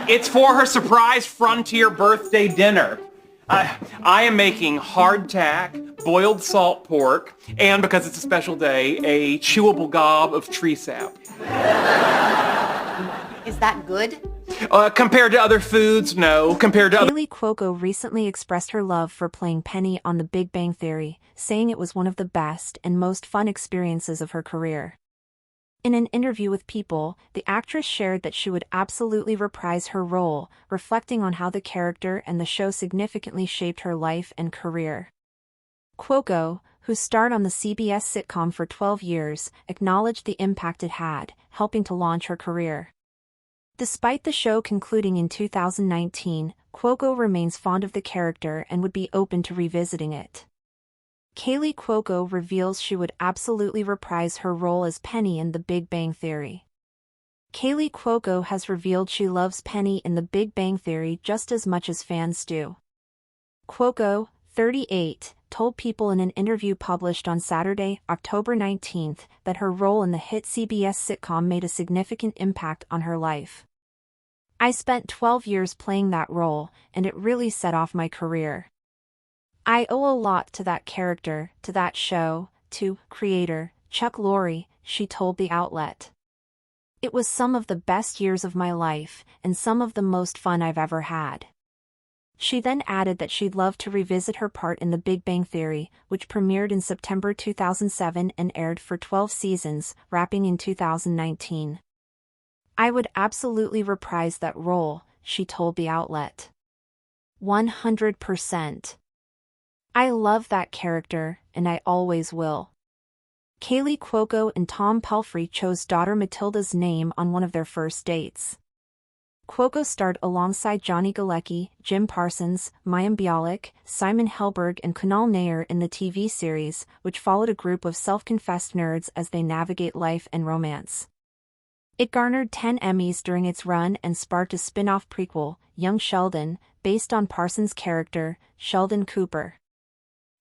It's for her surprise Frontier birthday dinner. I am making hardtack, boiled salt pork, and because it's a special day, a chewable gob of tree sap. Is that good? Compared to other foods, no. Compared to Kaley Cuoco recently expressed her love for playing Penny on The Big Bang Theory, saying it was one of the best and most fun experiences of her career. In an interview with People, the actress shared that she would absolutely reprise her role, reflecting on how the character and the show significantly shaped her life and career. Cuoco, who starred on the CBS sitcom for 12 years, acknowledged the impact it had, helping to launch her career. Despite the show concluding in 2019, Cuoco remains fond of the character and would be open to revisiting it. Kaley Cuoco reveals she would absolutely reprise her role as Penny in The Big Bang Theory. Kaley Cuoco has revealed she loves Penny in The Big Bang Theory just as much as fans do. Cuoco, 38, told People in an interview published on Saturday, October 19, that her role in the hit CBS sitcom made a significant impact on her life. "I spent 12 years playing that role, and it really set off my career. I owe a lot to that character, to that show, to creator Chuck Lorre," she told the outlet. "It was some of the best years of my life, and some of the most fun I've ever had." She then added that she'd love to revisit her part in The Big Bang Theory, which premiered in September 2007 and aired for 12 seasons, wrapping in 2019. "I would absolutely reprise that role," she told the outlet. 100%. "I love that character, and I always will." Kaley Cuoco and Tom Pelphrey chose daughter Matilda's name on one of their first dates. Cuoco starred alongside Johnny Galecki, Jim Parsons, Mayim Bialik, Simon Helberg and Kunal Nair in the TV series, which followed a group of self-confessed nerds as they navigate life and romance. It garnered 10 Emmys during its run and sparked a spin-off prequel, Young Sheldon, based on Parsons' character, Sheldon Cooper.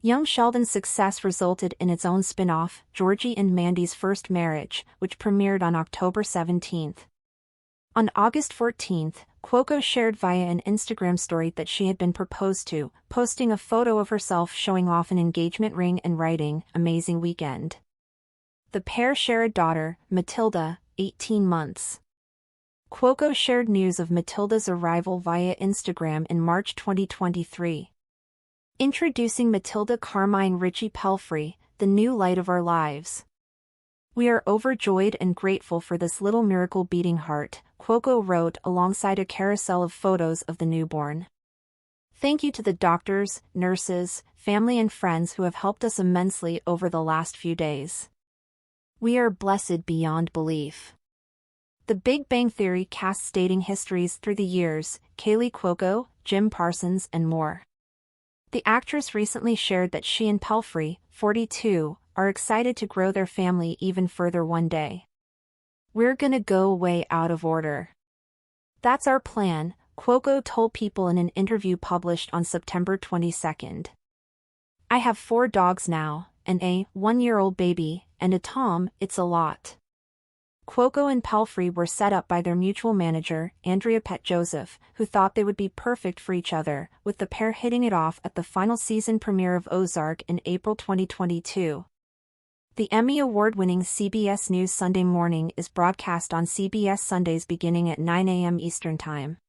Young Sheldon's success resulted in its own spin-off, Georgie and Mandy's First Marriage, which premiered on October 17. On August 14, Cuoco shared via an Instagram story that she had been proposed to, posting a photo of herself showing off an engagement ring and writing, "Amazing weekend." The pair share a daughter, Matilda, 18 months. Cuoco shared news of Matilda's arrival via Instagram in March 2023. Introducing Matilda Carmine Ritchie Pelphrey, the new light of our lives. "We are overjoyed and grateful for this little miracle beating heart," Cuoco wrote alongside a carousel of photos of the newborn. "Thank you to the doctors, nurses, family and friends who have helped us immensely over the last few days. We are blessed beyond belief." The Big Bang Theory cast dating histories through the years, Kaley Cuoco, Jim Parsons and more. The actress recently shared that she and Pelphrey, 42, are excited to grow their family even further one day. "We're gonna go way out of order. That's our plan," Cuoco told People in an interview published on September 22. "I have 4 dogs now, and a 1-year-old baby, and a Tom, it's a lot." Cuoco and Pelphrey were set up by their mutual manager, Andrea Pett-Joseph, who thought they would be perfect for each other, with the pair hitting it off at the final season premiere of Ozark in April 2022. The Emmy Award-winning CBS News Sunday Morning is broadcast on CBS Sundays beginning at 9 a.m. Eastern Time.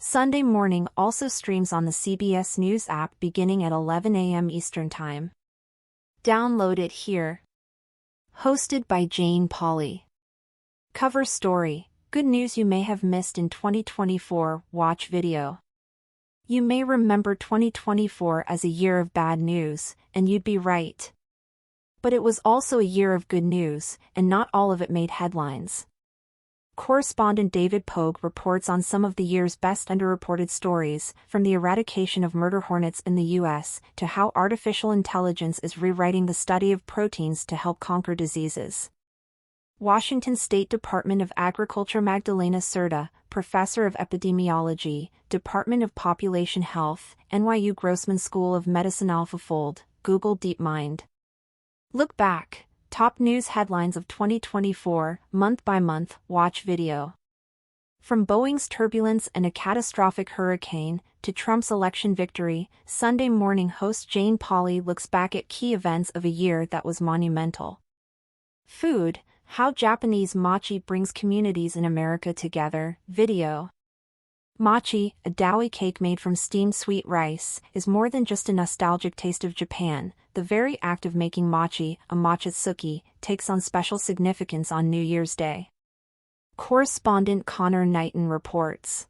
Sunday Morning also streams on the CBS News app beginning at 11 a.m. Eastern Time. Download it here. Hosted by Jane Pauley. Cover story: Good news you may have missed in 2024. Watch video. You may remember 2024 as a year of bad news, and you'd be right. But it was also a year of good news, and not all of it made headlines. Correspondent David Pogue reports on some of the year's best underreported stories, from the eradication of murder hornets in the U.S. to how artificial intelligence is rewriting the study of proteins to help conquer diseases. Washington State Department of Agriculture Magdalena Cerda, Professor of Epidemiology, Department of Population Health, NYU Grossman School of Medicine AlphaFold, Google DeepMind. Look back, Top news headlines of 2024, month by month, watch video. From Boeing's turbulence and a catastrophic hurricane, to Trump's election victory, Sunday morning host Jane Pauley looks back at key events of a year that was monumental. Food, how Japanese mochi brings communities in America together, video. Mochi, a doughy cake made from steamed sweet rice, is more than just a nostalgic taste of Japan. The very act of making mochi, a mochitsuki, takes on special significance on New Year's Day. Correspondent Connor Knighton reports.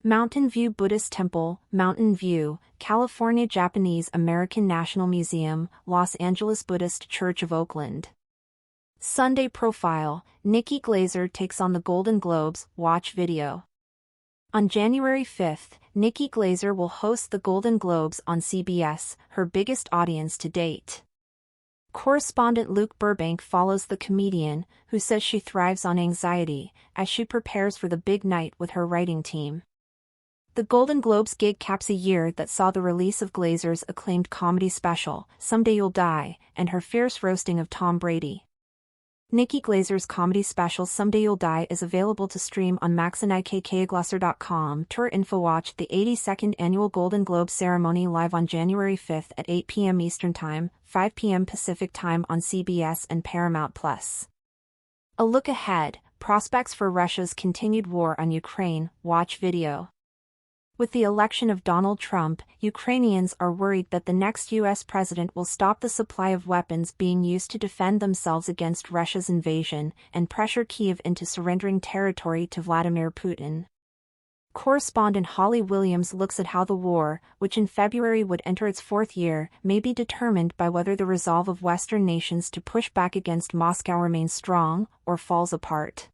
Mountain View Buddhist Temple, Mountain View, California. Japanese American National Museum, Los Angeles Buddhist Church of Oakland. Sunday profile, Nikki Glazer takes on the Golden Globes, watch video. On January 5th, Nikki Glazer will host the Golden Globes on CBS, her biggest audience to date. Correspondent Luke Burbank follows the comedian, who says she thrives on anxiety, as she prepares for the big night with her writing team. The Golden Globes gig caps a year that saw the release of Glazer's acclaimed comedy special, Someday You'll Die, and her fierce roasting of Tom Brady. Nikki Glazer's comedy special Someday You'll Die is available to stream on maxandikkaglosser.com. Tour info. Watch the 82nd Annual Golden Globe Ceremony live on January 5th at 8 p.m. Eastern Time, 5 p.m. Pacific Time on CBS and Paramount+. A look ahead, prospects for Russia's continued war on Ukraine, watch video. With the election of Donald Trump, Ukrainians are worried that the next U.S. president will stop the supply of weapons being used to defend themselves against Russia's invasion and pressure Kyiv into surrendering territory to Vladimir Putin. Correspondent Holly Williams looks at how the war, which in February would enter its fourth year, may be determined by whether the resolve of Western nations to push back against Moscow remains strong or falls apart.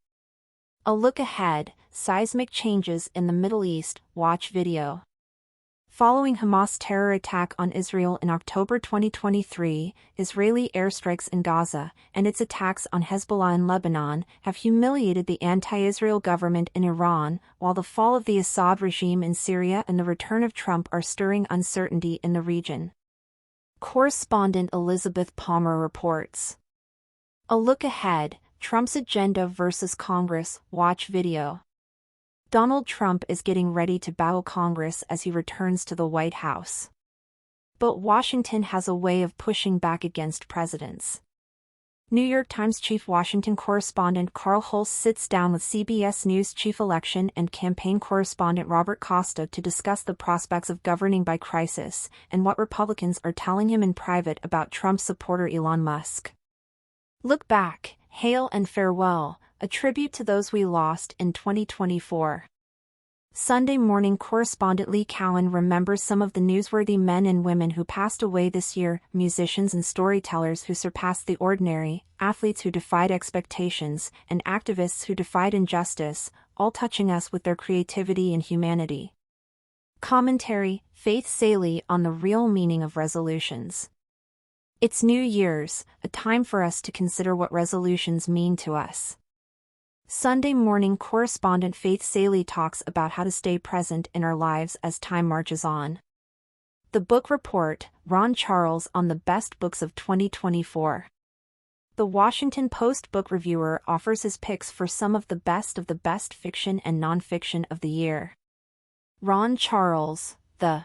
A look ahead, seismic changes in the Middle East, watch video. Following Hamas' terror attack on Israel in October 2023, Israeli airstrikes in Gaza and its attacks on Hezbollah in Lebanon have humiliated the anti-Israel government in Iran, while the fall of the Assad regime in Syria and the return of Trump are stirring uncertainty in the region. Correspondent Elizabeth Palmer reports. A look ahead, Trump's agenda versus Congress, watch video. Donald Trump is getting ready to battle Congress as he returns to the White House. But Washington has a way of pushing back against presidents. New York Times chief Washington correspondent Carl Hulse sits down with CBS News chief election and campaign correspondent Robert Costa to discuss the prospects of governing by crisis and what Republicans are telling him in private about Trump supporter Elon Musk. Look back, hail and farewell, a tribute to those we lost in 2024. Sunday morning correspondent Lee Cowan remembers some of the newsworthy men and women who passed away this year, musicians and storytellers who surpassed the ordinary, athletes who defied expectations, and activists who defied injustice, all touching us with their creativity and humanity. Commentary, Faith Saley on the real meaning of resolutions. It's New Year's, a time for us to consider what resolutions mean to us. Sunday morning correspondent Faith Saley talks about how to stay present in our lives as time marches on. The Book Report, Ron Charles on the best books of 2024. The Washington Post book reviewer offers his picks for some of the best fiction and nonfiction of the year. Ron Charles, the